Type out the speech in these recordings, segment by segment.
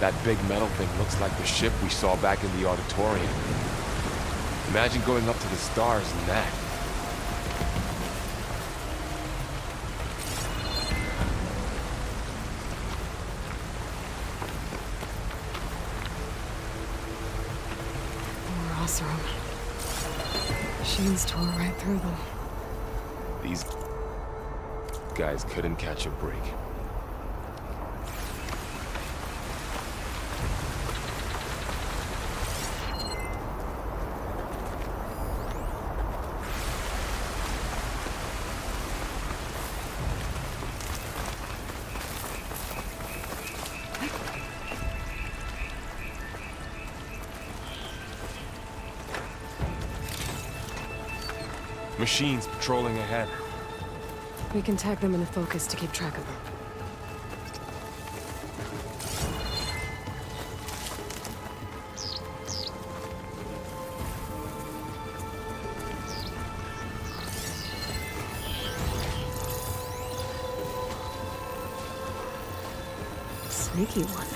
That big metal thing looks like the ship we saw back in the auditorium. Imagine going up to the stars in that. More Oseram. Machines tore right through them. These guys couldn't catch a break. Machines patrolling ahead. We can tag them in the focus to keep track of them. Sneaky one.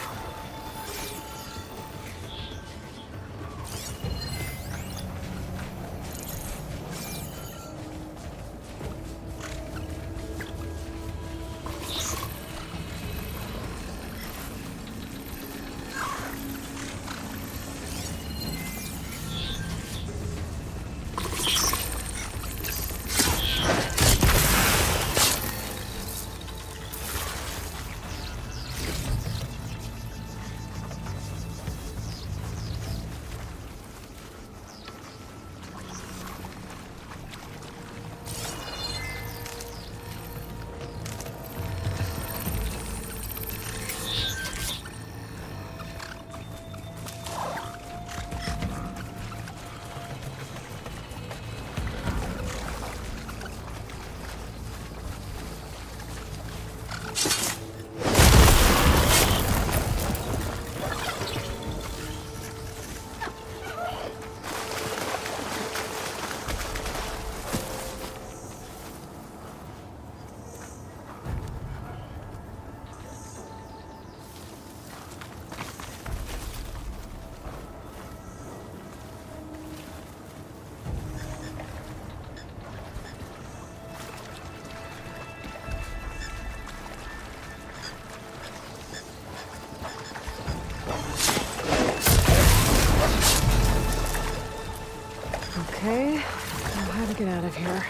Okay, now how to get out of here.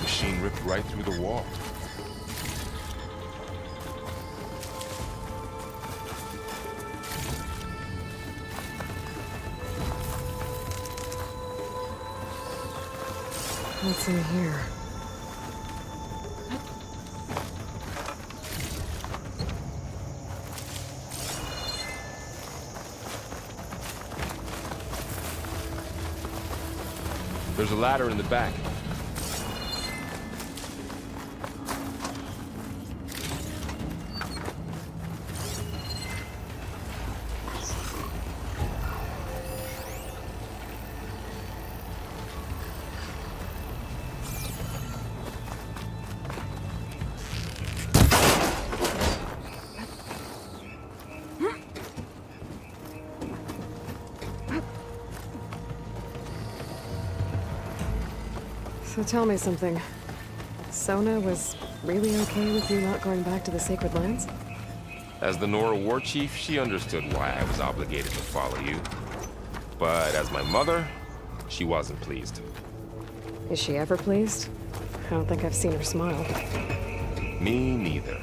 Machine ripped right through the wall. What's in here? There's a ladder in the back. So tell me something. Sona was really okay with you not going back to the Sacred Lands? As the Nora war chief, she understood why I was obligated to follow you. But as my mother, she wasn't pleased. Is she ever pleased? I don't think I've seen her smile. Me neither.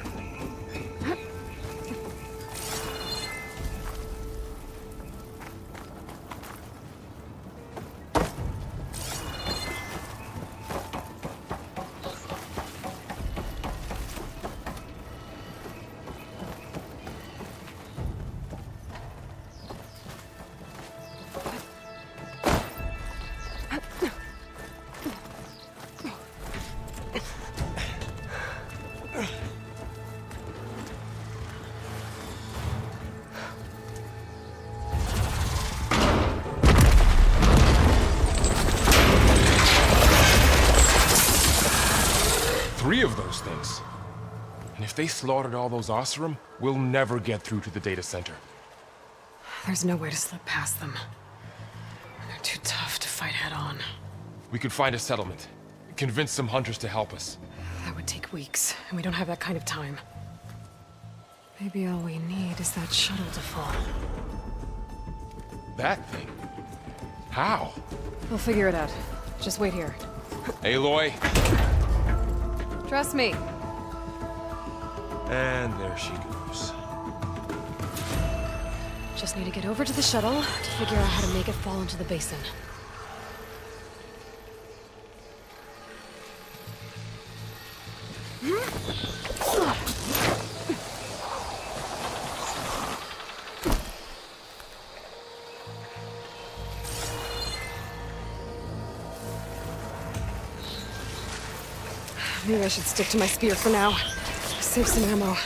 Three of those things. And if they slaughtered all those Oseram, we'll never get through to the data center. There's no way to slip past them. They're too tough to fight head-on. We could find a settlement. Convince some hunters to help us. That would take weeks, and we don't have that kind of time. Maybe all we need is that shuttle to fall. That thing? How? We'll figure it out. Just wait here. Aloy. Trust me. And there she goes. Just need to get over to the shuttle to figure out how to make it fall into the basin. Maybe I should stick to my spear for now. Save some ammo.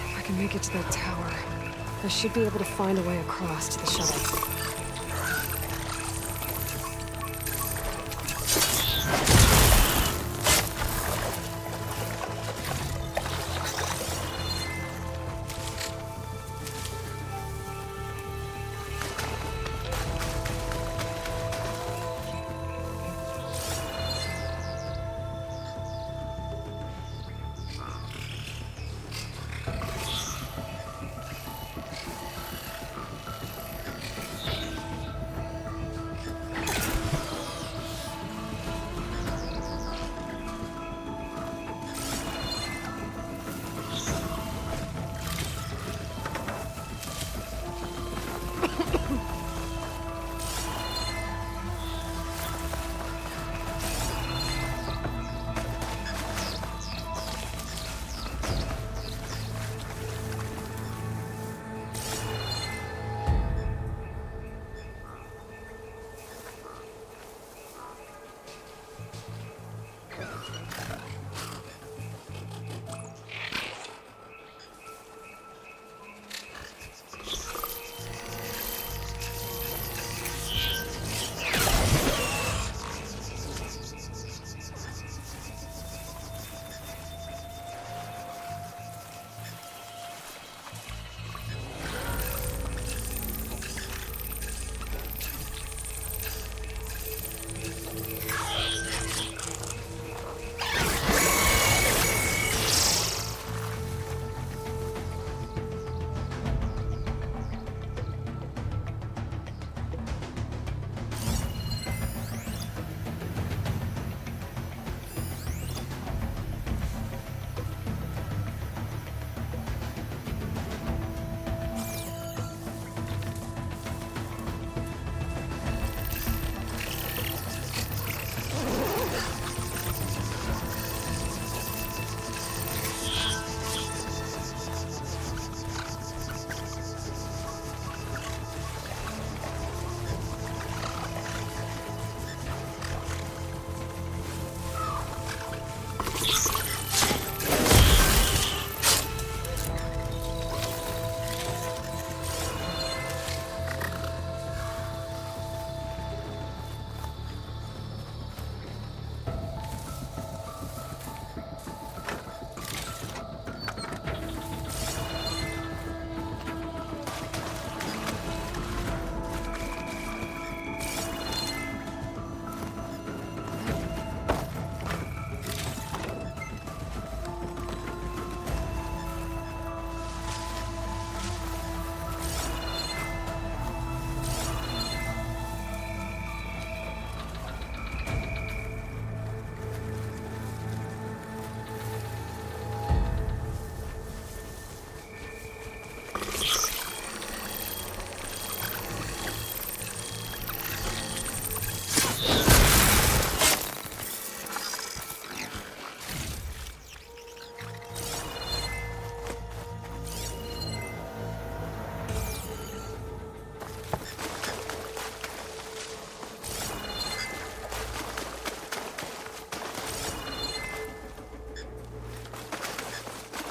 If I can make it to that tower, I should be able to find a way across to the shuttle.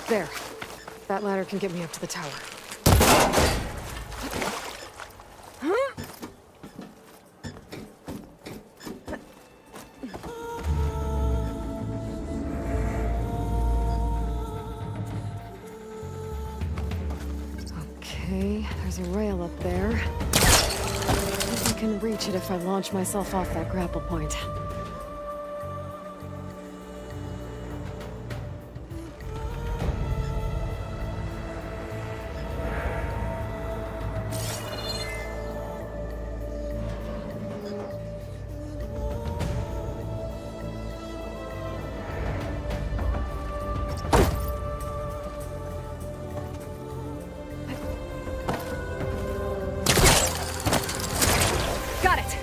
There. That ladder can get me up to the tower. Okay, there's a rail up there. I think I can reach it if I launch myself off that grapple point. Got it!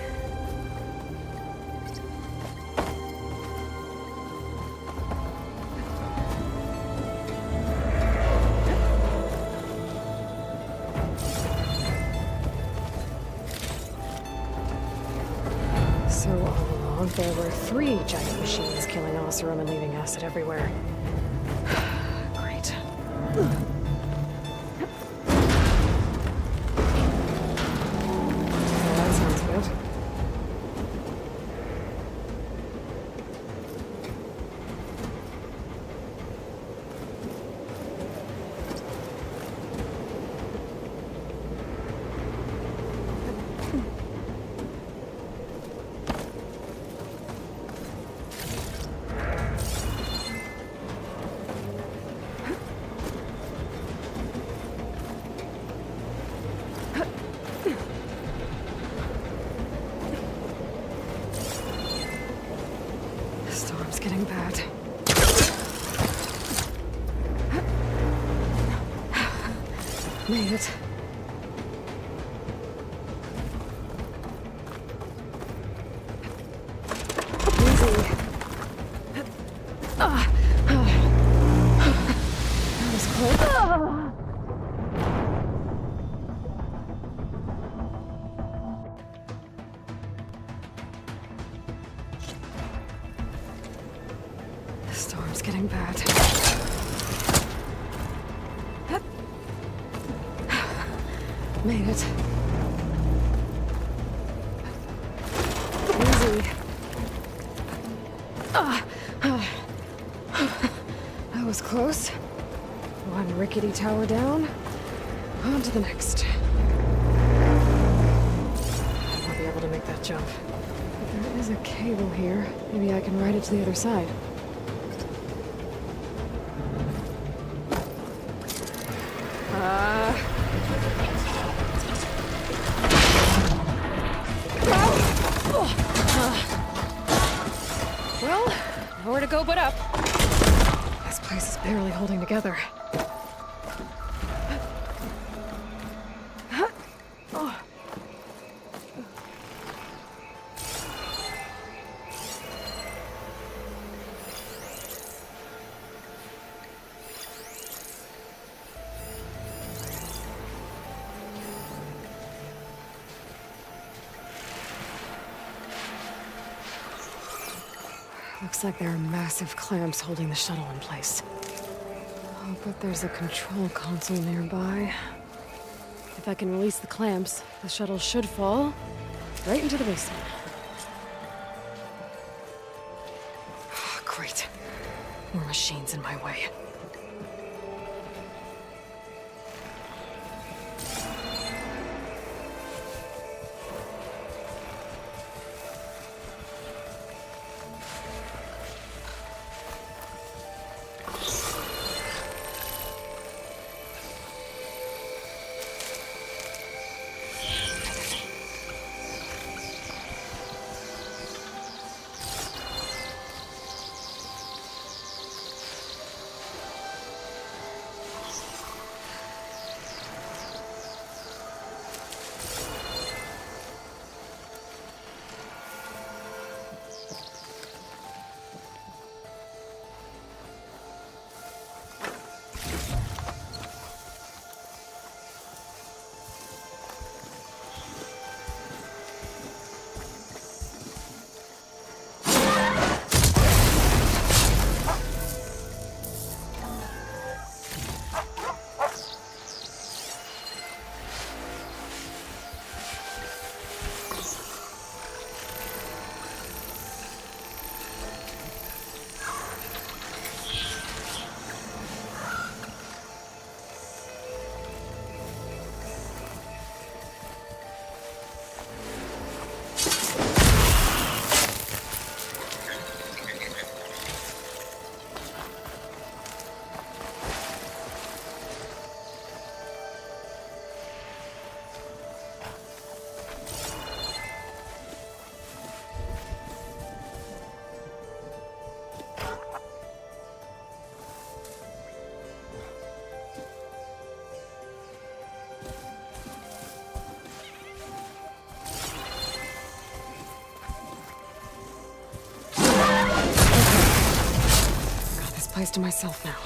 So all along, there were 3 giant machines killing Oseram and leaving acid everywhere. Great. Well, that sounds good. The storm's getting bad. Made it. Easy. That was close. The storm's getting bad. Made it. Easy. That was close. One rickety tower down. On to the next. I won't be able to make that jump. But there is a cable here. Maybe I can ride it to the other side. Well, nowhere to go but up. This place is barely holding together. Looks like there are massive clamps holding the shuttle in place. Oh, but there's a control console nearby. If I can release the clamps, the shuttle should fall right into the basement. Oh, great. More machines in my way. eyes to myself now.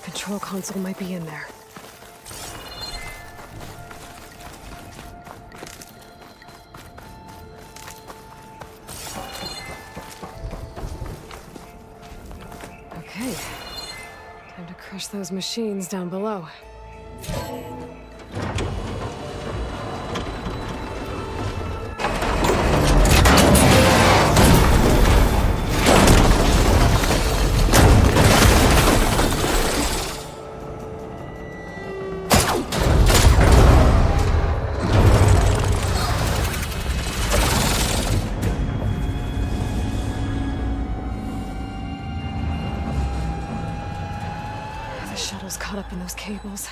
Control console might be in there. Okay. Time to crush those machines down below. The shuttle's caught up in those cables.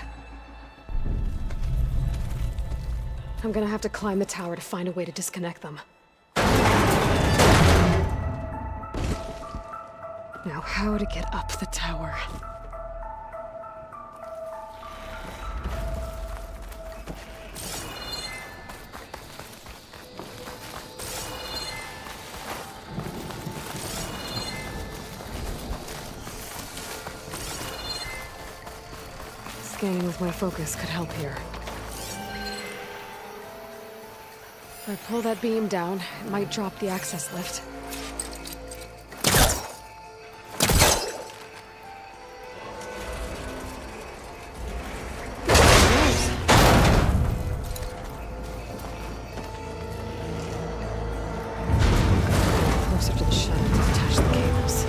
I'm gonna have to climb the tower to find a way to disconnect them. Now, how to get up the tower? Scanning with my focus could help here. If I pull that beam down, it might drop the access lift. Closer to the shuttle to detach the cables.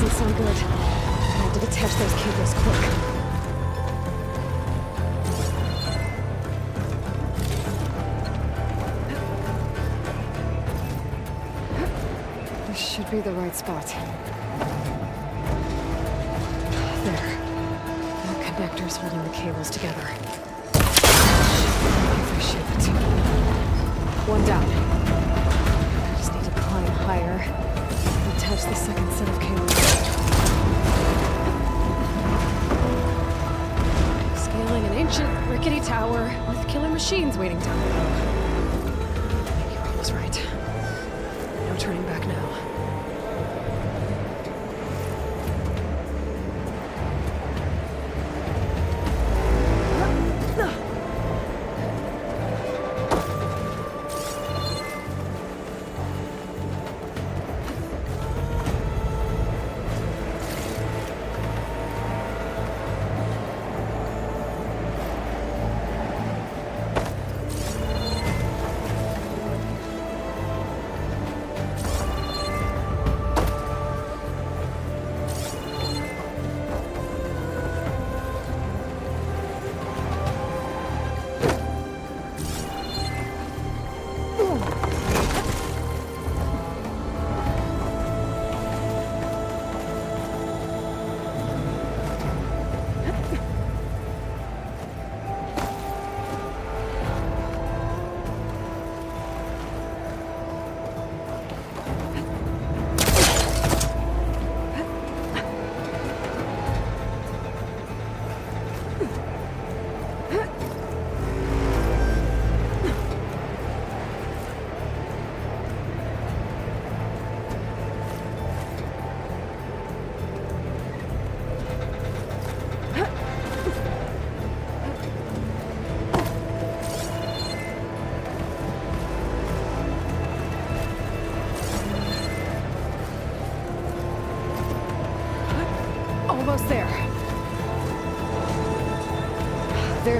Sound good. I have to detach those cables quick. This should be the right spot. There. The connector's holding the cables together. If I shift. One down. I just need to climb higher. Attach the second set of cables. Scaling an ancient, rickety tower with killer machines waiting down below. You're almost right. No turning back now.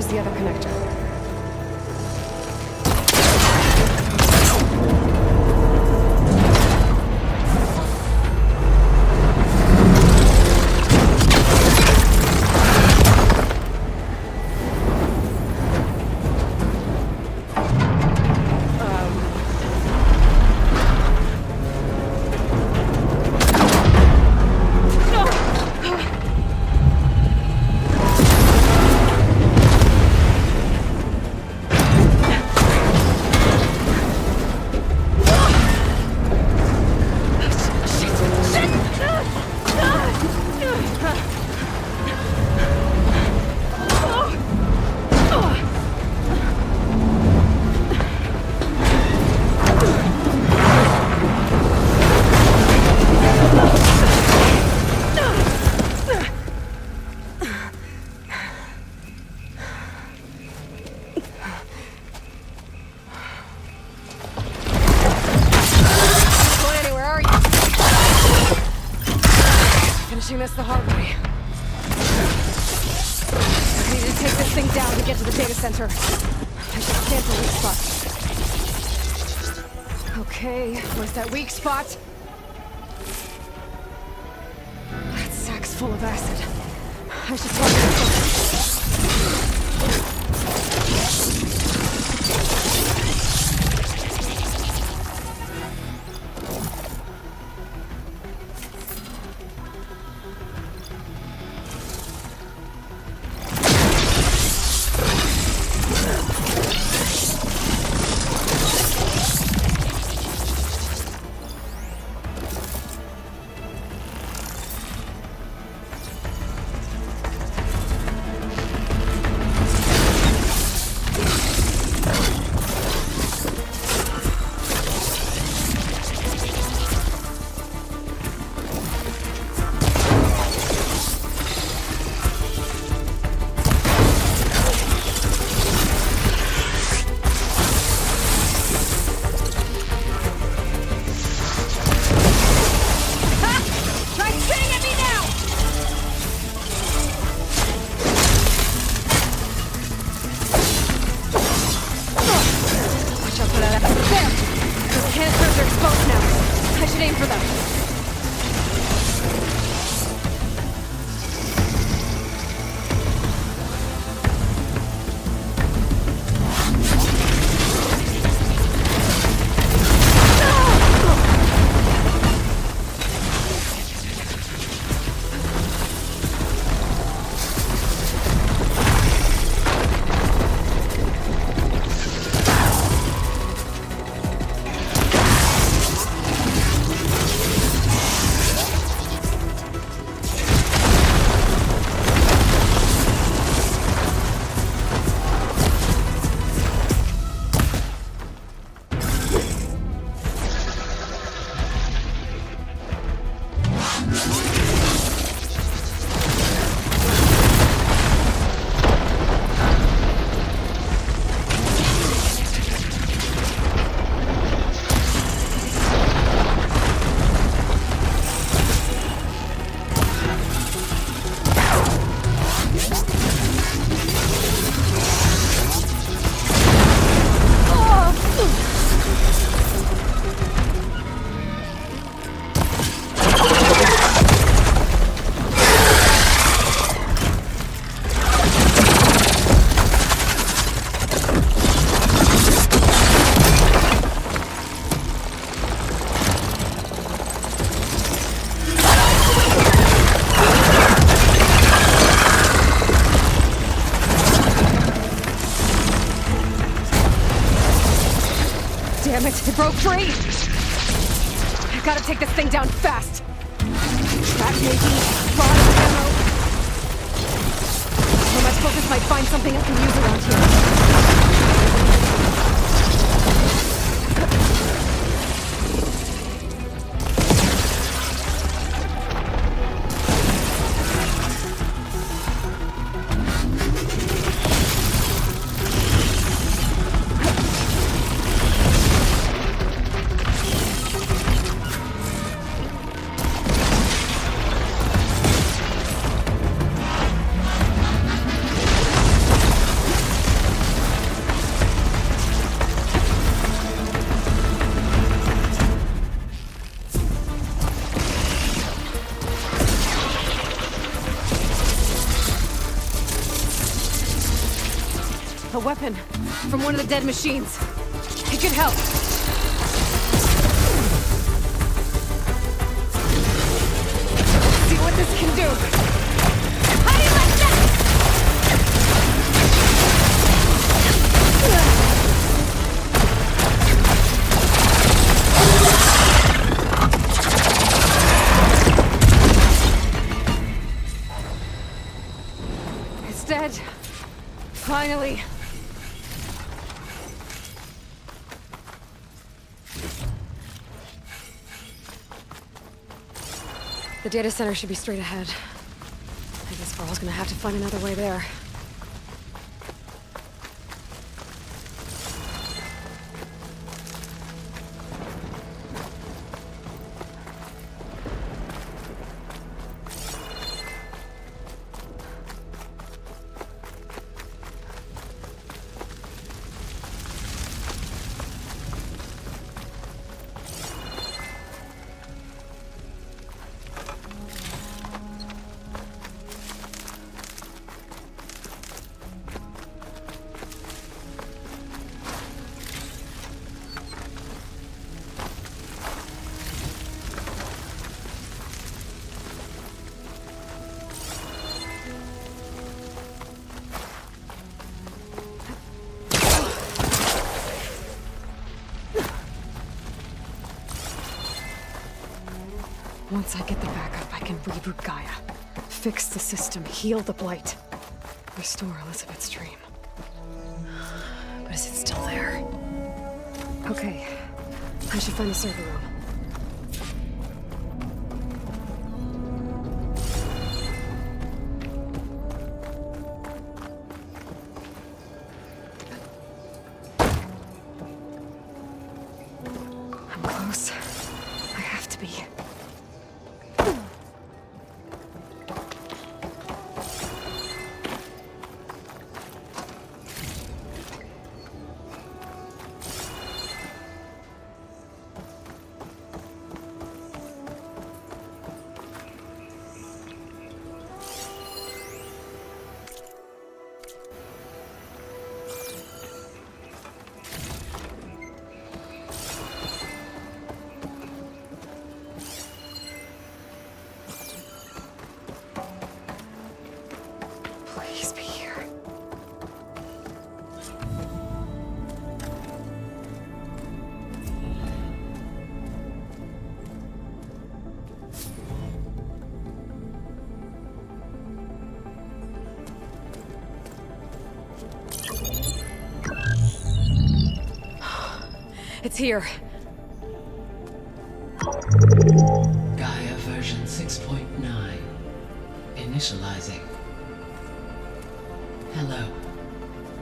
Where's the other connector? Finishing this the hard way. I need to take this thing down to get to the data center. I should scan for weak spots. Okay, where's that weak spot? That sack's full of acid. I should talk to the Damn it, it broke free! I've gotta take this thing down fast! Trap maybe? Bottom ammo? Or my focus might find something I can use around here. weapon from one of the dead machines. It could help. See what this can do. How do you like that? It's dead. Finally. The data center should be straight ahead. I guess Varl's gonna have to find another way there. Once I get the backup, I can reboot Gaia. Fix the system, heal the Blight. Restore Elizabeth's dream. But is it still there? Okay. I should find the server room. I'm close. I have to be. Please be here. It's here. Gaia version 6.9. Initializing. Hello.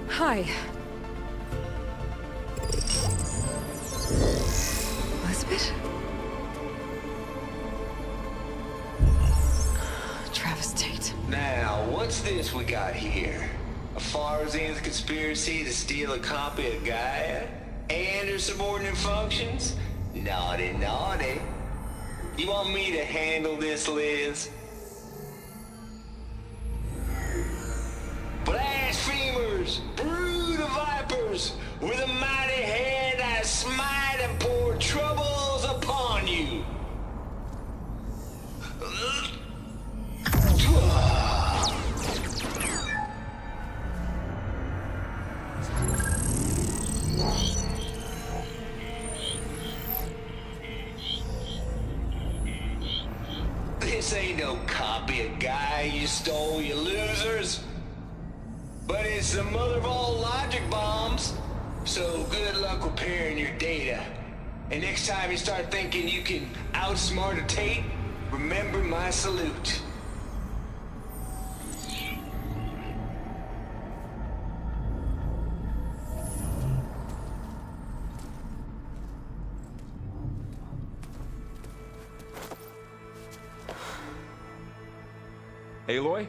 Hi. Elizabeth? Travis Tate. Now, what's this we got here? A Farzian's conspiracy to steal a copy of Gaia? And her subordinate functions? Naughty, naughty. You want me to handle this, Liz? Blasphemers! Brood of vipers! With a mighty hand I smite and pour troubles upon you! This ain't no copy of Gaia you stole, you losers. But it's the mother of all logic bombs. So good luck repairing your data. And next time you start thinking you can outsmart a Tate, remember my salute. Aloy?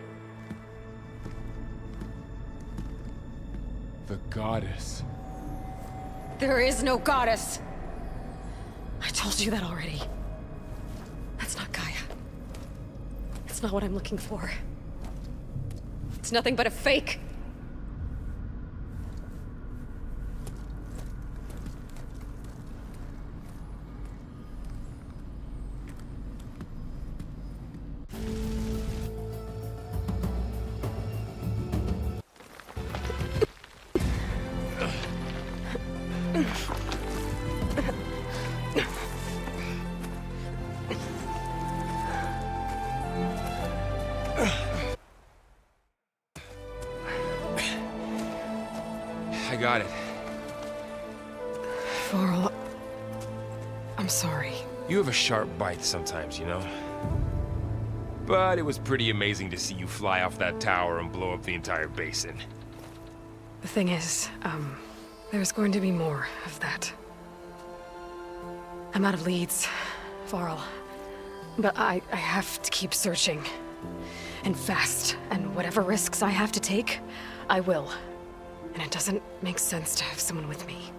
The goddess. There is no goddess. I told you that already. That's not Gaia. It's not what I'm looking for. It's nothing but a fake. I got it. Varl, I'm sorry. You have a sharp bite sometimes, you know? But it was pretty amazing to see you fly off that tower and blow up the entire basin. The thing is, there's going to be more of that. I'm out of leads, Varl. But I have to keep searching. And fast. And whatever risks I have to take, I will. And it doesn't make sense to have someone with me.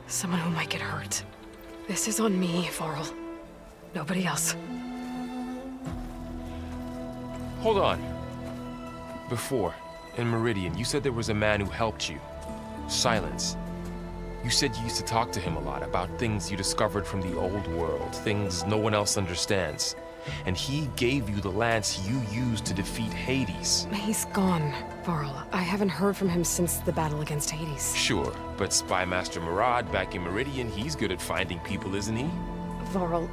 Someone who might get hurt. This is on me, Varl. Nobody else. Hold on. Before, in Meridian, you said there was a man who helped you. Silence. You said you used to talk to him a lot about things you discovered from the old world, things no one else understands. And he gave you the lance you used to defeat Hades. He's gone, Varl. I haven't heard from him since the battle against Hades. Sure, but Spy Master Murad back in Meridian, he's good at finding people, isn't he? Varl,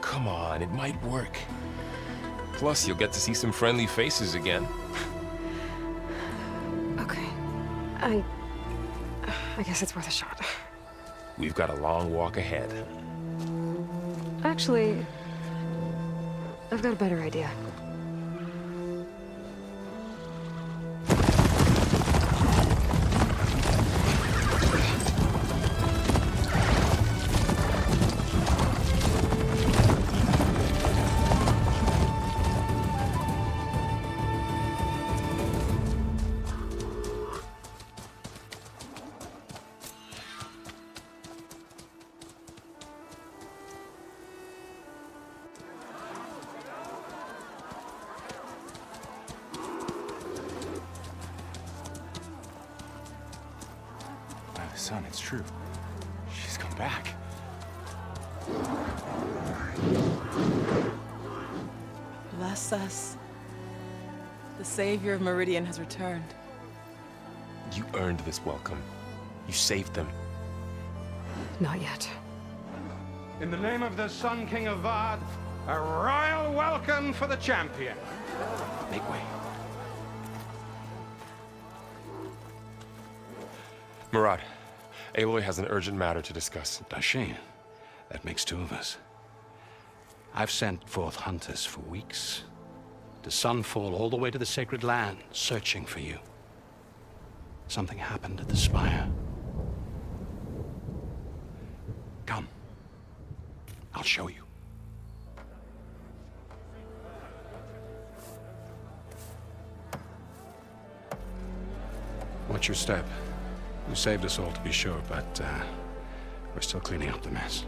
Come on, it might work. Plus, you'll get to see some friendly faces again. Okay. I guess it's worth a shot. We've got a long walk ahead. Actually, I've got a better idea. Son, it's true. She's come back. Bless us. The savior of Meridian has returned. You earned this welcome. You saved them. Not yet. In the name of the Sun King of Vard, a royal welcome for the champion. Make way. Murad, Aloy has an urgent matter to discuss. Dashane, that makes two of us. I've sent forth hunters for weeks, to Sunfall all the way to the Sacred Land, searching for you. Something happened at the Spire. Come. I'll show you. Watch your step. You saved us all, to be sure, but we're still cleaning up the mess.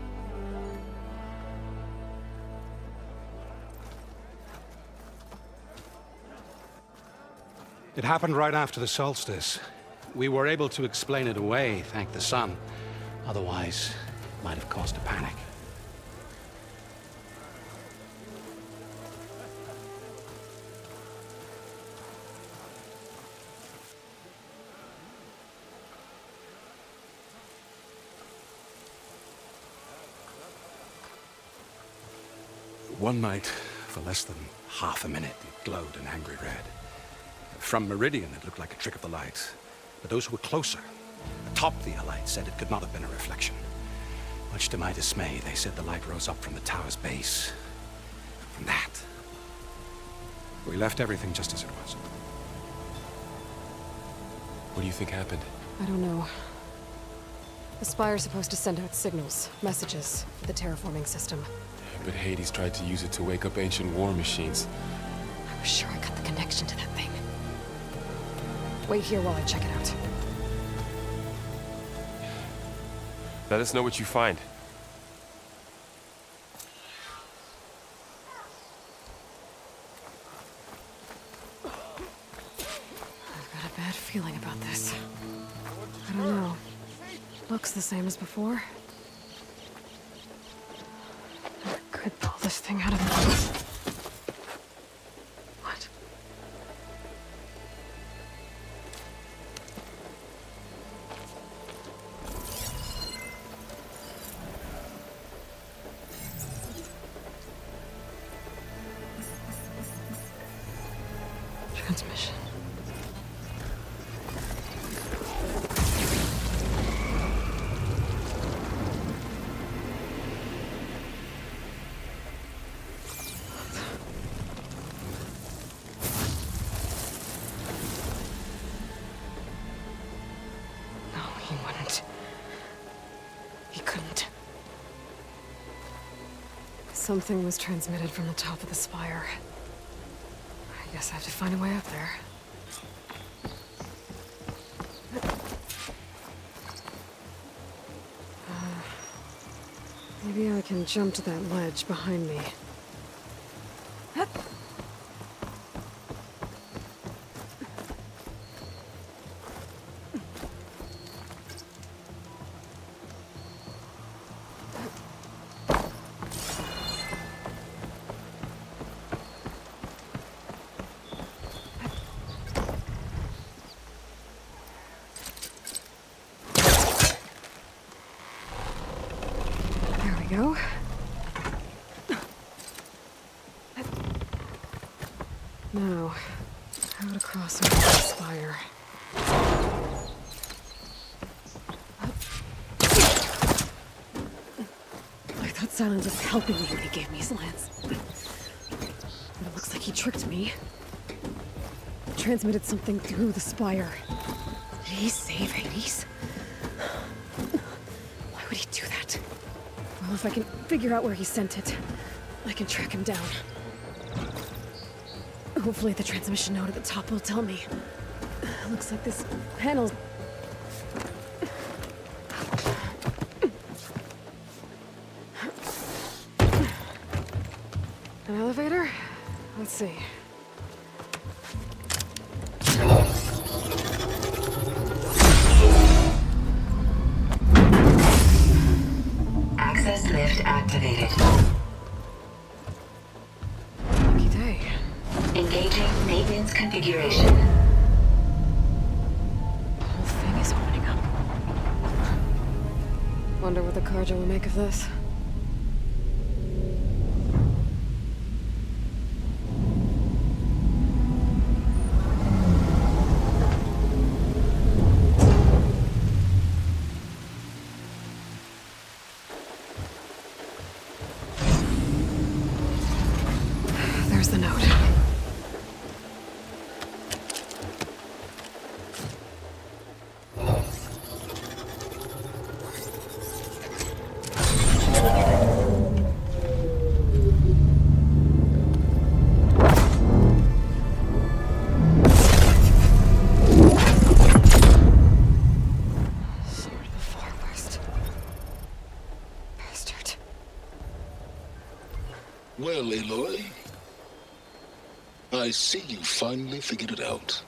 It happened right after the solstice. We were able to explain it away, thank the sun. Otherwise, it might have caused a panic. One night, for less than half a minute, it glowed an angry red. From Meridian, it looked like a trick of the light. But those who were closer, atop the light, said it could not have been a reflection. Much to my dismay, they said the light rose up from the tower's base. From that, we left everything just as it was. What do you think happened? I don't know. The Spire's supposed to send out signals, messages, for the terraforming system. But Hades tried to use it to wake up ancient war machines. I was sure I got the connection to that thing. Wait here while I check it out. Let us know what you find. I've got a bad feeling about this. I don't know. Looks the same as before. I could pull this thing out of the... What? transmission. No, he wouldn't. He couldn't. Something was transmitted from the top of the spire. I guess I have to find a way up there. Maybe I can jump to that ledge behind me. There we go. Now, how to cross over the spire. I thought Silence was helping me when he gave me his lance. But it looks like he tricked me. Transmitted something through the spire. Did he save Hades? Why would he do that? Well, if I can figure out where he sent it, I can track him down. Hopefully the transmission node at the top will tell me. Looks like this panel's... An elevator? Let's see. Access lift activated. Lucky day. Engaging maintenance configuration. The whole thing is opening up. Wonder what the Carja will make of this. There's the note. Sword of the Far West. Bastard. Well, Aloy, I see you finally figured it out.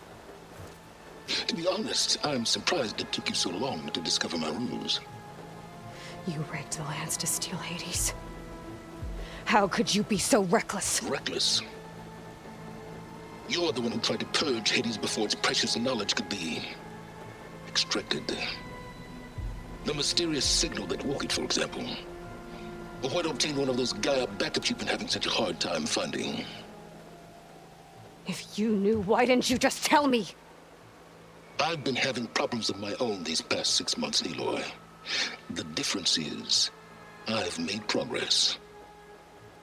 To be honest, I'm surprised it took you so long to discover my ruse. You rigged the lance to steal Hades. How could you be so reckless? Reckless. You're the one who tried to purge Hades before its precious knowledge could be extracted. The mysterious signal that woke it, for example. Or why to obtain one of those Gaia backups you've been having such a hard time finding. If you knew, why didn't you just tell me? I've been having problems of my own these past 6 months, Aloy. The difference is, I've made progress.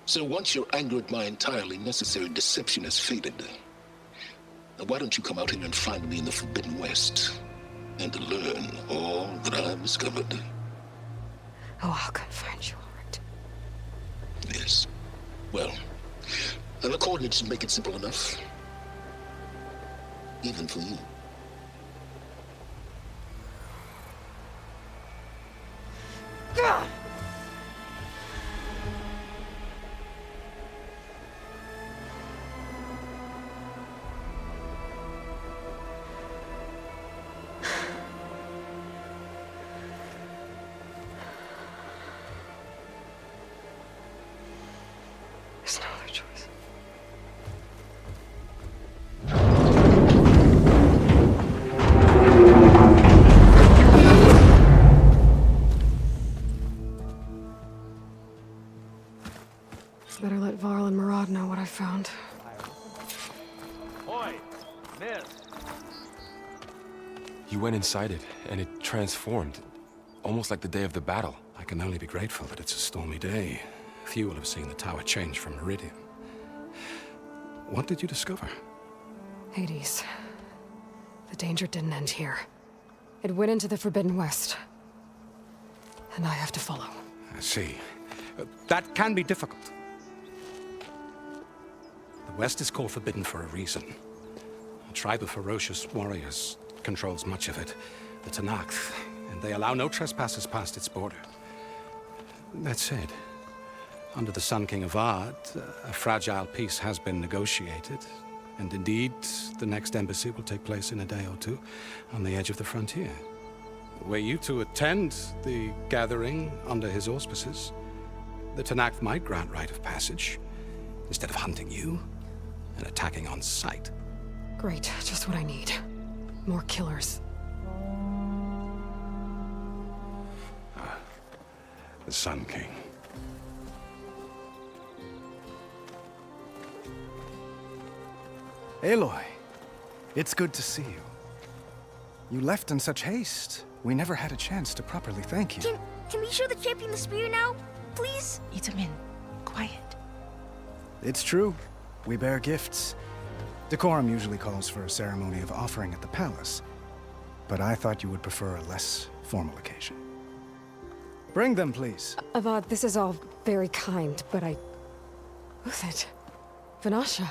So once your anger at my entirely necessary deception has faded, now why don't you come out here and find me in the Forbidden West, and learn all that I've discovered? Oh, I'll come find you, all right. Yes. Well, and the coordinates make it simple enough. Even for you. Gah! There's no other choice. went inside it, and it transformed. Almost like the day of the battle. I can only be grateful that it's a stormy day. Few will have seen the tower change from Meridian. What did you discover? Hades. The danger didn't end here. It went into the Forbidden West. And I have to follow. I see. That can be difficult. The West is called Forbidden for a reason. A tribe of ferocious warriors controls much of it, the Tenakth, and they allow no trespassers past its border. That said, under the Sun King Avad, a fragile peace has been negotiated, and indeed, the next embassy will take place in a day or two on the edge of the frontier. Were you to attend the gathering under his auspices, the Tenakth might grant right of passage, instead of hunting you and attacking on sight. Great, just what I need. More killers. The Sun King. Aloy, it's good to see you. You left in such haste. We never had a chance to properly thank you. Can we show the champion the spear now? Please? Itamin, quiet. It's true. We bear gifts. Decorum usually calls for a ceremony of offering at the palace, but I thought you would prefer a less formal occasion. Bring them, please. Avad, this is all very kind, but Who's it? Vanasha.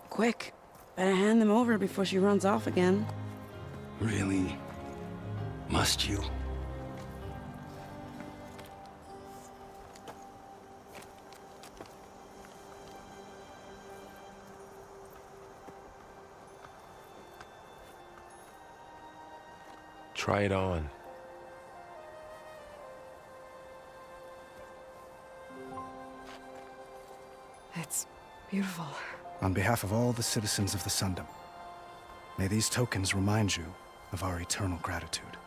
Quick. Better hand them over before she runs off again. Really? Must you? Try it on. It's beautiful. On behalf of all the citizens of the Sundom, may these tokens remind you of our eternal gratitude.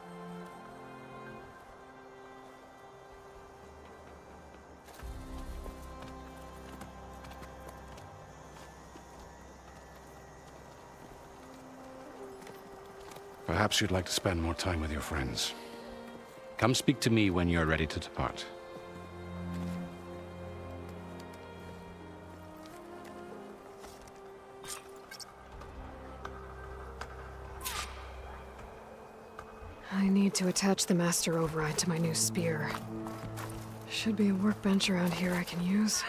Perhaps you'd like to spend more time with your friends. Come speak to me when you're ready to depart. I need to attach the Master Override to my new spear. Should be a workbench around here I can use.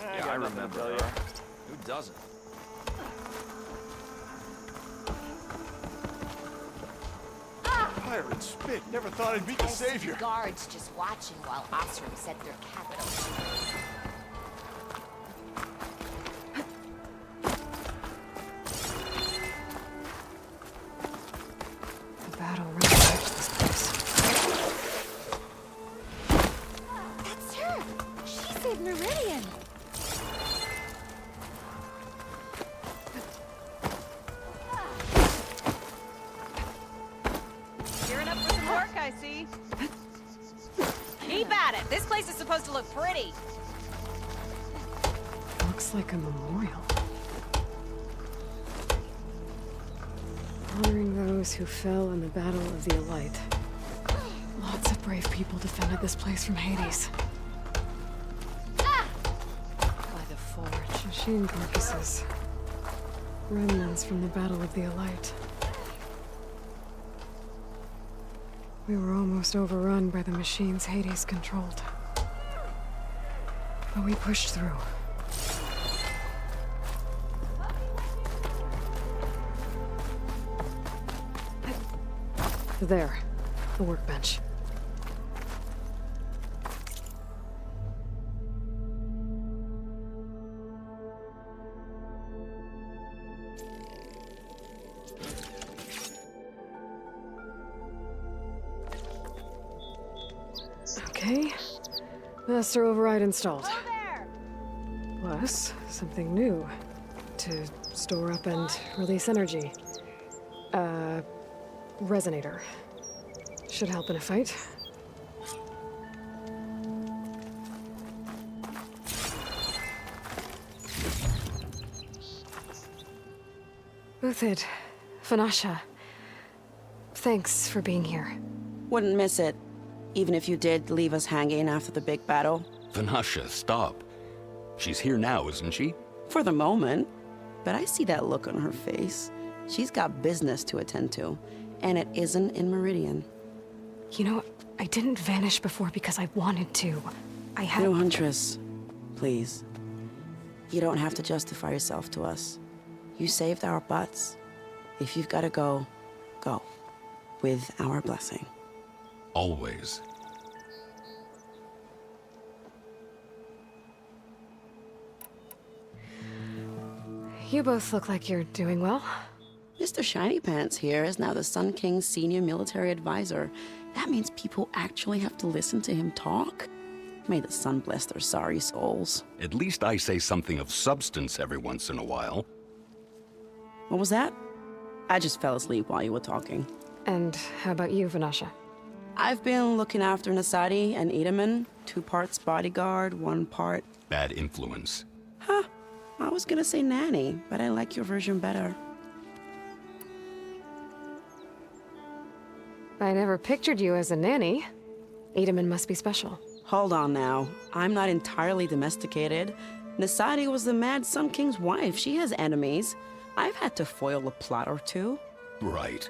Yeah, I remember her. Who doesn't? Pirate spit. Never thought I'd meet the savior. Guards just watching while Osram set their capital. The battle ravaged this place. That's her! She saved Meridian! Gearing up for some work, I see. Keep at it. This place is supposed to look pretty. Looks like a memorial. Honoring those who fell in the Battle of the Elite. Lots of brave people defended this place from Hades. By the forge. Machine carcasses. Remnants from the Battle of the Elite. We were almost overrun by the machines Hades controlled. But we pushed through. There, the workbench. Okay, Master Override installed. Plus, something new. To store up and release energy. Resonator. Should help in a fight. Uthid, Vanasha. Thanks for being here. Wouldn't miss it, even if you did leave us hanging after the big battle. Vanasha, stop. She's here now, isn't she? For the moment. But I see that look on her face. She's got business to attend to, and it isn't in Meridian. You know, I didn't vanish before because I wanted to. I had... No, Huntress. Please. You don't have to justify yourself to us. You saved our butts. If you've got to go, go. With our blessing. Always. You both look like you're doing well. Mr. Shiny Pants here is now the Sun King's senior military advisor. That means people actually have to listen to him talk? May the sun bless their sorry souls. At least I say something of substance every once in a while. What was that? I just fell asleep while you were talking. And how about you, Vanasha? I've been looking after Nasadi and Edaman. 2 parts bodyguard, 1 part... Bad influence. Huh. I was gonna say nanny, but I like your version better. I never pictured you as a nanny. Edaman must be special. Hold on now. I'm not entirely domesticated. Nasadi was the Mad Sun King's wife. She has enemies. I've had to foil a plot or 2. Right.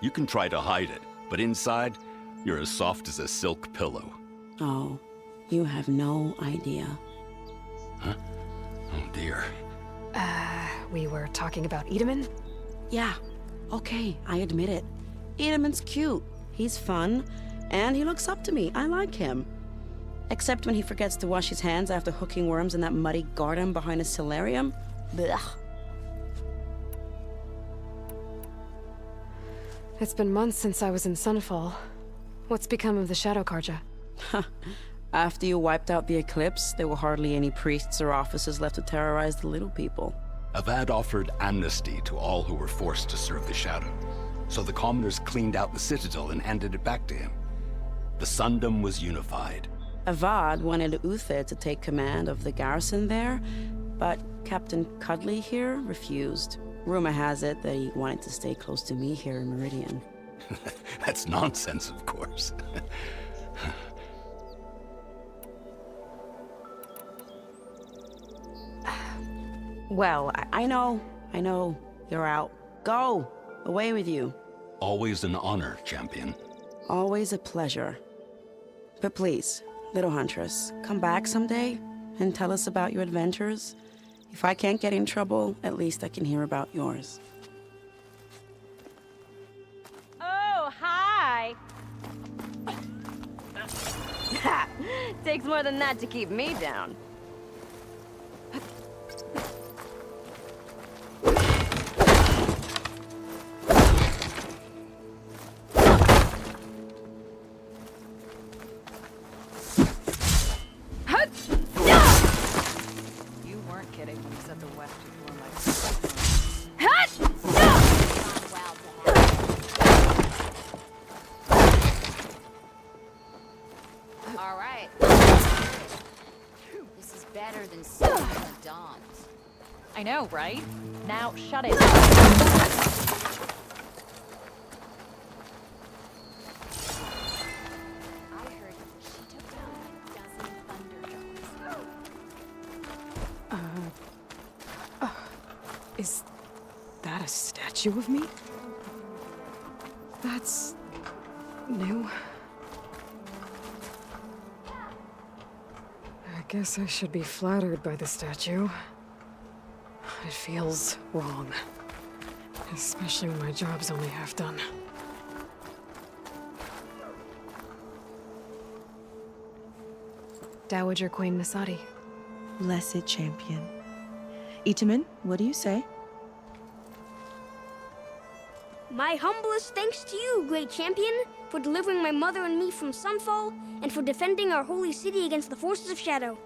You can try to hide it, but inside, you're as soft as a silk pillow. Oh, you have no idea. Huh? Oh dear. We were talking about Edaman? Yeah. Okay, I admit it. Edaman's cute. He's fun. And he looks up to me. I like him. Except when he forgets to wash his hands after hooking worms in that muddy garden behind his solarium. Blech. It's been months since I was in Sunfall. What's become of the Shadow Karja? After you wiped out the Eclipse, there were hardly any priests or officers left to terrorize the little people. Avad offered amnesty to all who were forced to serve the Shadow. So the commoners cleaned out the Citadel and handed it back to him. The Sundom was unified. Avad wanted Uthid to take command of the garrison there, but Captain Cudley here refused. Rumor has it that he wanted to stay close to me here in Meridian. That's nonsense, of course. Well, I know. You're out. Go! Away with you. Always an honor, champion. Always a pleasure. But please, little Huntress, come back someday and tell us about your adventures. If I can't get in trouble, at least I can hear about yours. Oh, hi! Takes more than that to keep me down. You weren't kidding when you said the West was more like... All right. This is better than Silver Dawn's. I know, right? Now, shut it. Is that a statue of me? That's... new. I guess I should be flattered by the statue. It feels wrong. Especially when my job's only half done. Dowager Queen Nasadi. Blessed champion. Itaman, what do you say? My humblest thanks to you, great champion, for delivering my mother and me from Sunfall, and for defending our holy city against the forces of Shadow.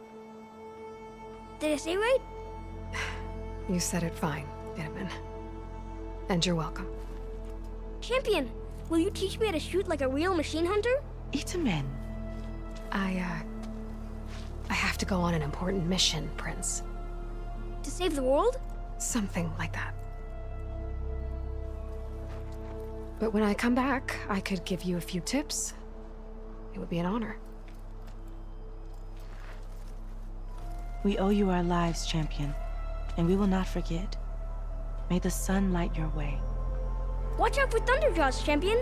Did I say right? You said it fine, Edaman. And you're welcome. Champion, will you teach me how to shoot like a real machine hunter? Itaman. I have to go on an important mission, Prince. To save the world? Something like that. But when I come back, I could give you a few tips. It would be an honor. We owe you our lives, champion, and we will not forget. May the sun light your way. Watch out for Thunderjaws, champion!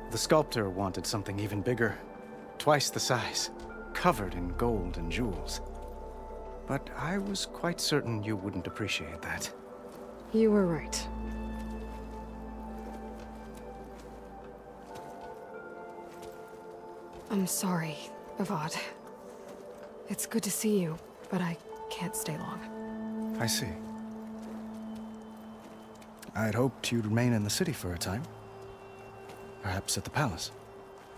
The sculptor wanted something even bigger. Twice the size, covered in gold and jewels. But I was quite certain you wouldn't appreciate that. You were right. I'm sorry, Avad. It's good to see you, but I can't stay long. I see. I'd hoped you'd remain in the city for a time. Perhaps at the palace.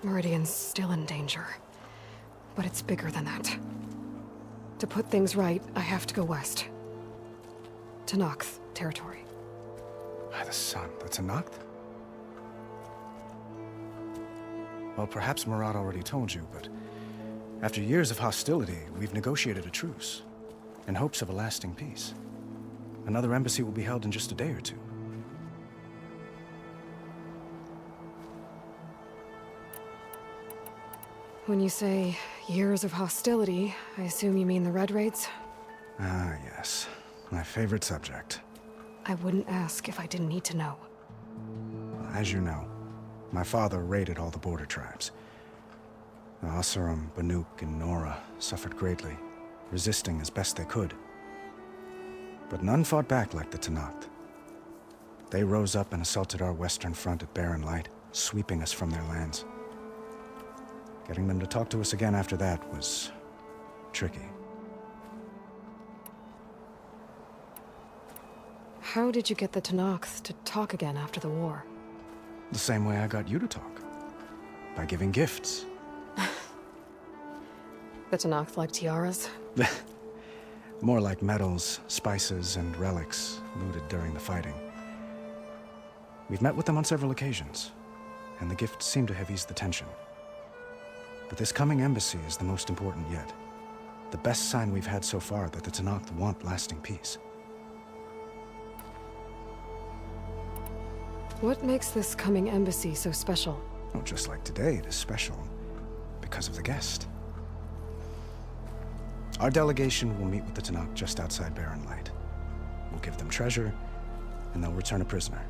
Meridian's still in danger. But it's bigger than that. To put things right, I have to go west. To Noct territory. By the sun, that's a Noct? Well, perhaps Murad already told you, but after years of hostility, we've negotiated a truce, in hopes of a lasting peace. Another embassy will be held in just a day or two. When you say years of hostility, I assume you mean the Red Raids? Ah, yes. My favorite subject. I wouldn't ask if I didn't need to know. As you know, my father raided all the border tribes. The Asurum, Banuk, and Nora suffered greatly, resisting as best they could. But none fought back like the Tenakth. They rose up and assaulted our western front at Barren Light, sweeping us from their lands. Getting them to talk to us again after that was tricky. How did you get the Tenakth to talk again after the war? The same way I got you to talk. By giving gifts. The Tenakth like tiaras? More like medals, spices, and relics looted during the fighting. We've met with them on several occasions, and the gifts seem to have eased the tension. But this coming embassy is the most important yet. The best sign we've had so far that the Tenakth want lasting peace. What makes this coming embassy so special? Oh, just like today, it is special because of the guest. Our delegation will meet with the Tenakth just outside Barren Light. We'll give them treasure, and they'll return a prisoner.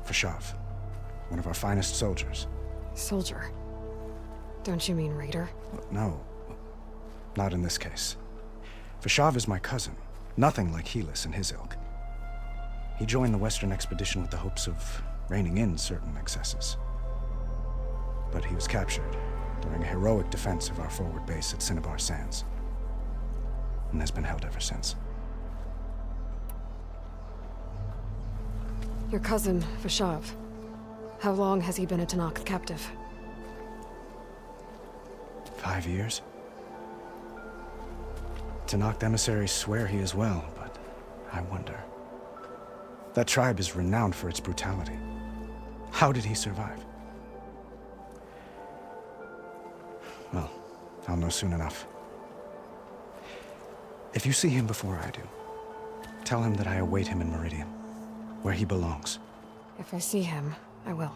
Fashav, one of our finest soldiers. Soldier? Don't you mean raider? No, not in this case. Fashav is my cousin, nothing like Helis and his ilk. He joined the Western expedition with the hopes of reining in certain excesses. But he was captured during a heroic defense of our forward base at Cinnabar Sands, and has been held ever since. Your cousin, Fashav. How long has he been a Tenakth captive? 5 years. Tenakth emissaries swear he is well, but I wonder. That tribe is renowned for its brutality. How did he survive? Well, I'll know soon enough. If you see him before I do, tell him that I await him in Meridian, where he belongs. If I see him, I will.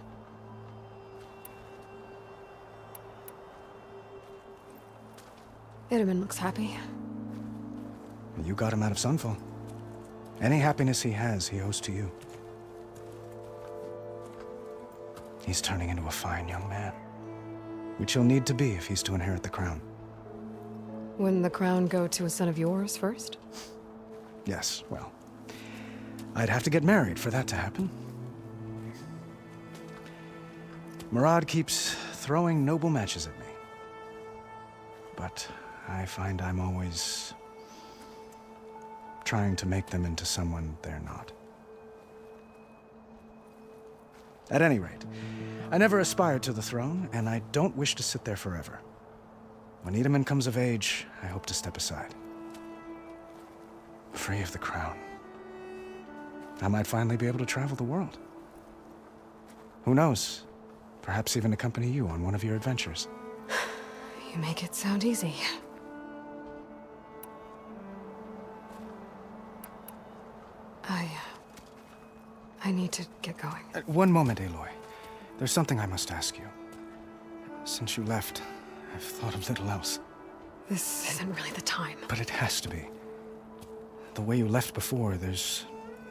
Itamen looks happy. You got him out of Sunfall. Any happiness he has, he owes to you. He's turning into a fine young man, which he'll need to be if he's to inherit the crown. Wouldn't the crown go to a son of yours first? Yes, well, I'd have to get married for that to happen. Murad keeps throwing noble matches at me. But I find I'm always trying to make them into someone they're not. At any rate, I never aspired to the throne, and I don't wish to sit there forever. When Itamen comes of age, I hope to step aside. Free of the crown. I might finally be able to travel the world. Who knows? Perhaps even accompany you on one of your adventures. You make it sound easy. I need to get going. One moment, Aloy. There's something I must ask you. Since you left, I've thought of little else. This isn't really the time. But it has to be. The way you left before, there's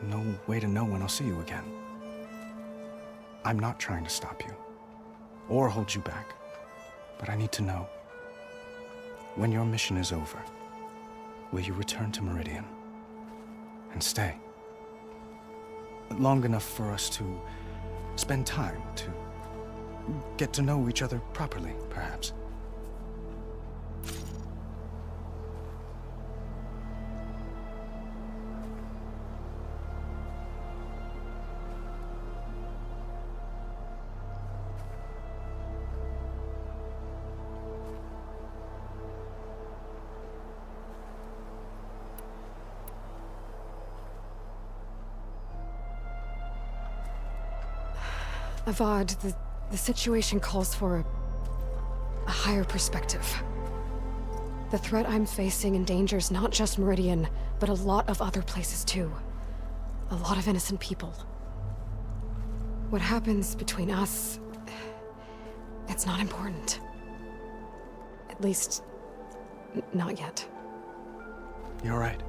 no way to know when I'll see you again. I'm not trying to stop you, or hold you back. But I need to know. When your mission is over, will you return to Meridian? And stay? Long enough for us to spend time, to get to know each other properly, perhaps. Avad, the situation calls for a higher perspective. The threat I'm facing endangers not just Meridian, but a lot of other places too. A lot of innocent people. What happens between us, it's not important. At least, not yet. You're right.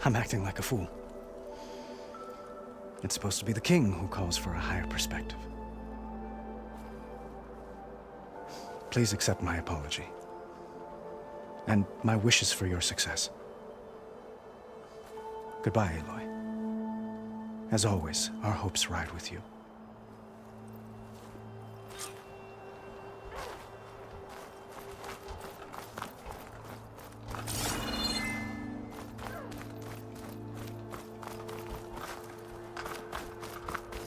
I'm acting like a fool. It's supposed to be the king who calls for a higher perspective. Please accept my apology. And my wishes for your success. Goodbye, Aloy. As always, our hopes ride with you.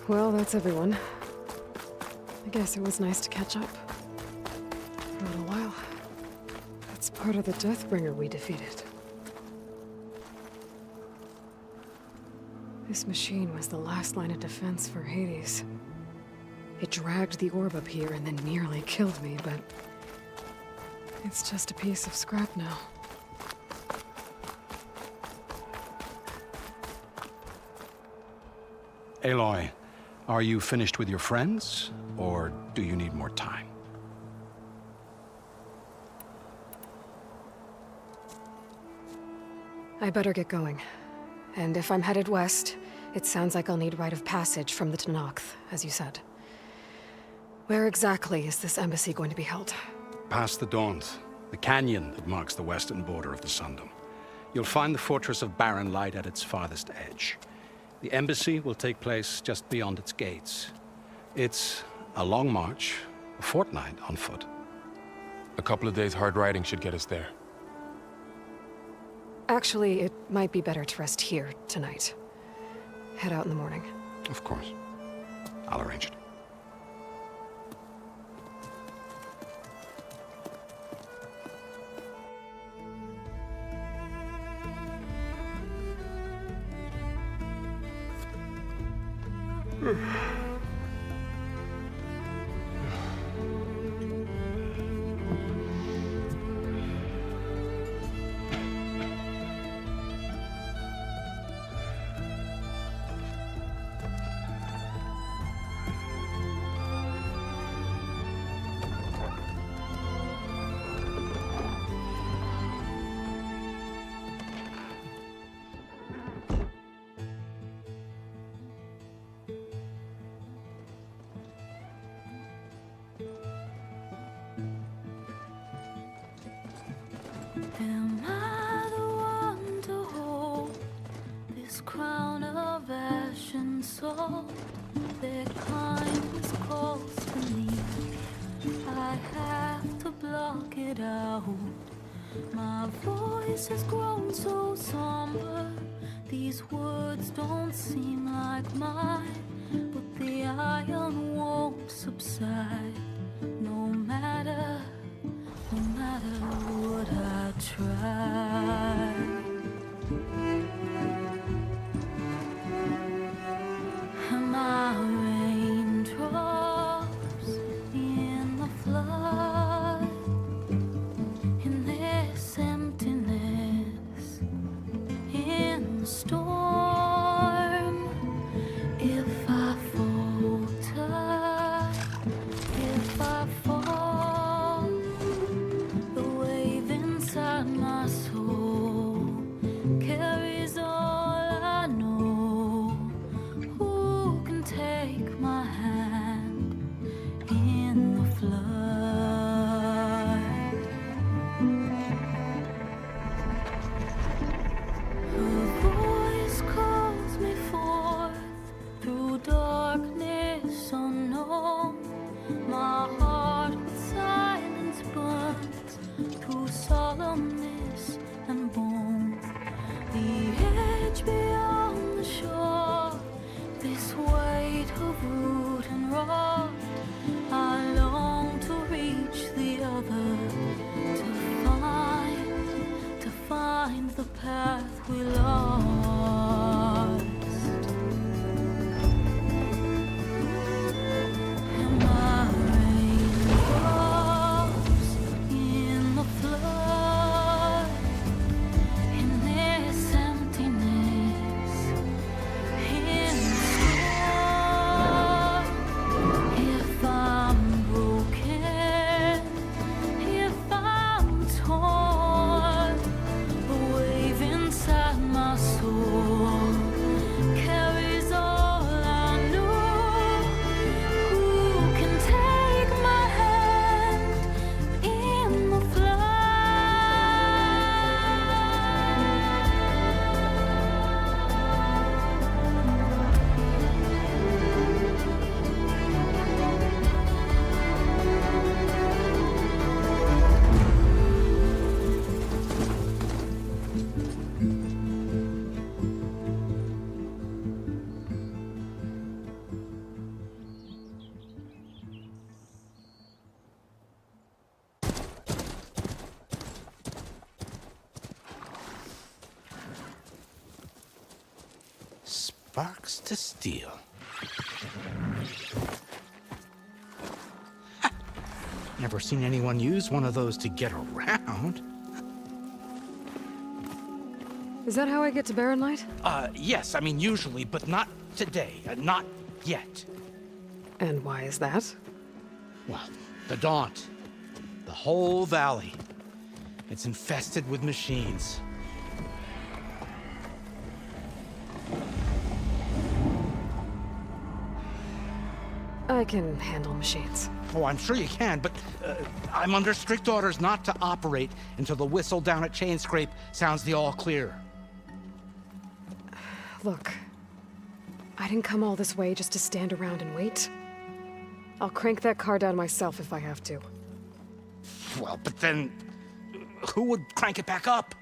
Well, that's everyone. I guess it was nice to catch up. For a little while. That's part of the Deathbringer we defeated. This machine was the last line of defense for Hades. It dragged the orb up here and then nearly killed me, but it's just a piece of scrap now. Aloy, are you finished with your friends, or do you need more time? I better get going. And if I'm headed west, it sounds like I'll need rite of passage from the Tenakth, as you said. Where exactly is this embassy going to be held? Past the Daunt, the canyon that marks the western border of the Sundom. You'll find the fortress of Barren Light at its farthest edge. The embassy will take place just beyond its gates. It's a long march, a fortnight on foot. A couple of days hard riding should get us there. Actually, it might be better to rest here tonight. Head out in the morning. Of course. I'll arrange it. Am I the one to hold this crown of ash and salt? Their kindness calls for me. I have to block it out. My voice has grown so somber. These words don't seem like mine, but the iron won't subside. No matter what I try. Am I a raindrop some storm. If I falter, if I fall, the wave inside my soul carries all I know. Who can take my hand in the flood? Her voice calls me forth through darkness unknown. My heart with silence burns through solemnness and bone. The edge beyond the shore, this weight of root and rod. I long to reach the other, to find the path we lost. And my raindrops in the flood, in this emptiness, in the storm. If I'm broken, if I'm torn, the wave inside my soul carries all I know. Who can take my hand in the Sparks to steel. Never seen anyone use one of those to get around. Is that how I get to Barren Light? Yes, I mean usually, but not today. Not yet. And why is that? Well, the Daunt. The whole valley. It's infested with machines. I can handle machines. Oh, I'm sure you can, but I'm under strict orders not to operate until the whistle down at Chainscrape sounds the all clear. Look, I didn't come all this way just to stand around and wait. I'll crank that car down myself if I have to. Well, but then who would crank it back up?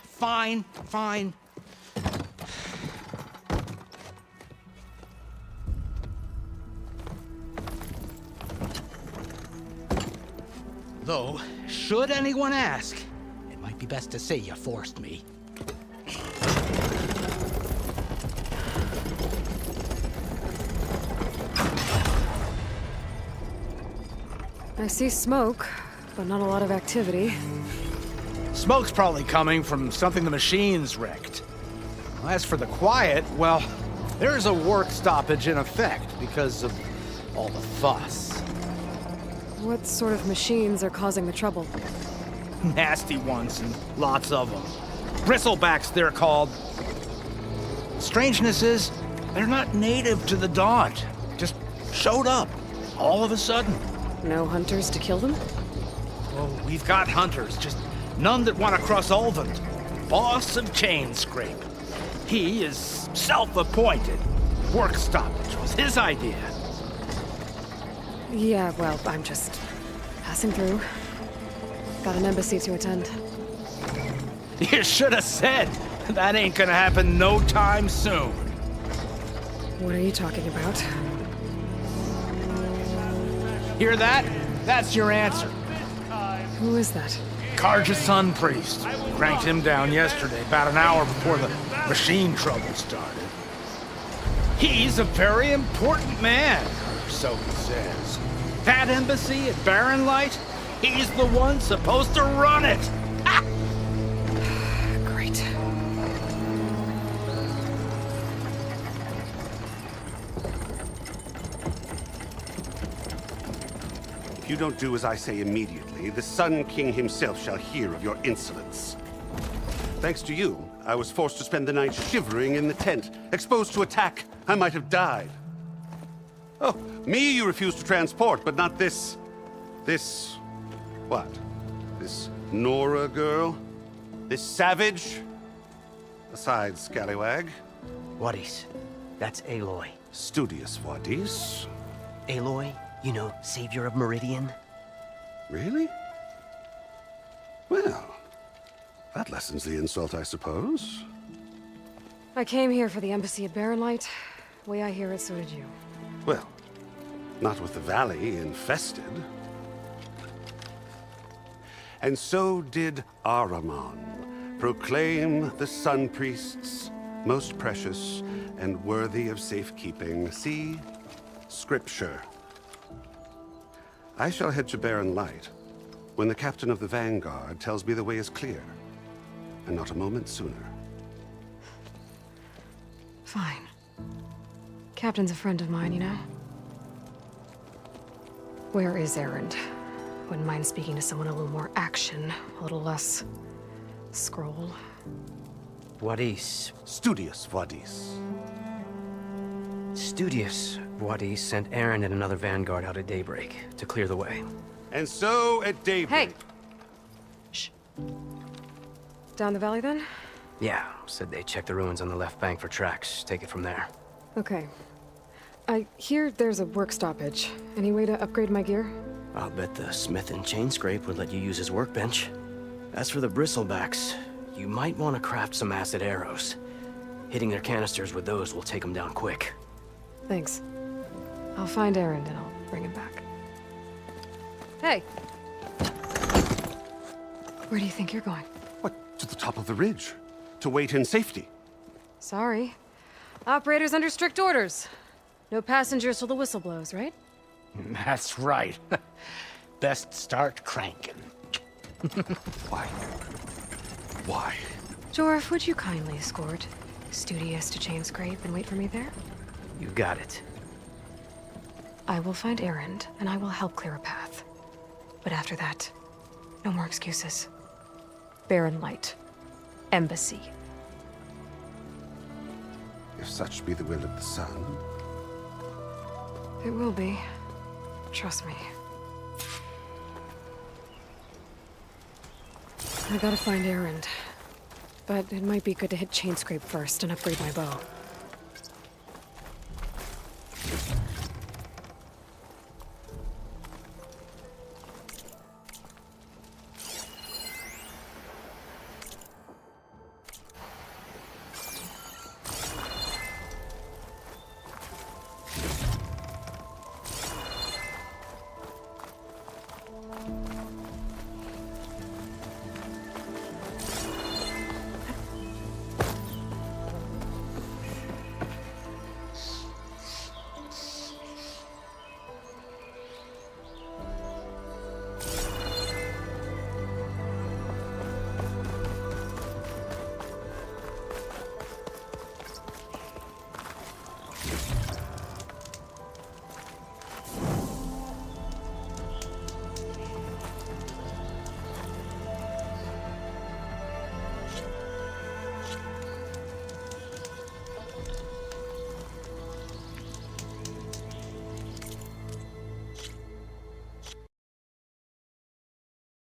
Fine, fine. Though, should anyone ask, it might be best to say you forced me. I see smoke, but not a lot of activity. Smoke's probably coming from something the machines wrecked. As for the quiet, well, there's a work stoppage in effect because of all the fuss. What sort of machines are causing the trouble? Nasty ones, and lots of them. Bristlebacks, they're called. Strangeness is, they're not native to the Daunt. Just showed up, all of a sudden. No hunters to kill them? Oh, we've got hunters, just none that want to cross Ulvund. Boss of Chainscrape. He is self-appointed. Work stoppage was his idea. Yeah, well, I'm just passing through. Got an embassy to attend. You should have said. That ain't gonna happen no time soon. What are you talking about? Hear that? That's your answer. Who is that? Carja Sun Priest. Cranked him down yesterday, about an hour before the machine trouble started. He's a very important man, or so he says. That embassy at Barren Light, he's the one supposed to run it. Great. you don't do as I say immediately, the Sun King himself shall hear of your insolence. Thanks to you, I was forced to spend the night shivering in the tent. Exposed to attack, I might have died. Oh, me you refuse to transport, but not this... what? This Nora girl? This savage? Aside, scallywag. Wadis. That's Aloy. Studious Wadis. Aloy, you know, savior of Meridian. Really? Well, that lessens the insult, I suppose. I came here for the embassy at Barrenlight. Way I hear it, so did you. Well, not with the valley infested. And so did Ahriman proclaim the Sun Priests most precious and worthy of safekeeping. See? Scripture. I shall head to Barren Light when the captain of the Vanguard tells me the way is clear, and not a moment sooner. Fine. Captain's a friend of mine, you know? Where is Erend? Wouldn't mind speaking to someone a little more action, a little less... scroll. Wadis. Studious Wadis. Studious Wadis sent Erend and another Vanguard out at daybreak to clear the way. And so at daybreak... Hey! Shh. Down the valley, then? Yeah, said they checked the ruins on the left bank for tracks. Take it from there. Okay. I hear there's a work stoppage. Any way to upgrade my gear? I'll bet the smith and chain scrape would let you use his workbench. As for the bristlebacks, you might want to craft some acid arrows. Hitting their canisters with those will take them down quick. Thanks. I'll find Erend and I'll bring him back. Hey! Where do you think you're going? What, to the top of the ridge? To wait in safety? Sorry. Operator's under strict orders. No passengers till the whistle blows, right? That's right. Best start cranking. Why? Why? Jorf, would you kindly escort Studious to Chain Scrape and wait for me there? You got it. I will find Erend, and I will help clear a path. But after that, no more excuses. Barren Light. Embassy. If such be the will of the sun. It will be. Trust me. I gotta find Erend. But it might be good to hit Chain Scrape first and upgrade my bow.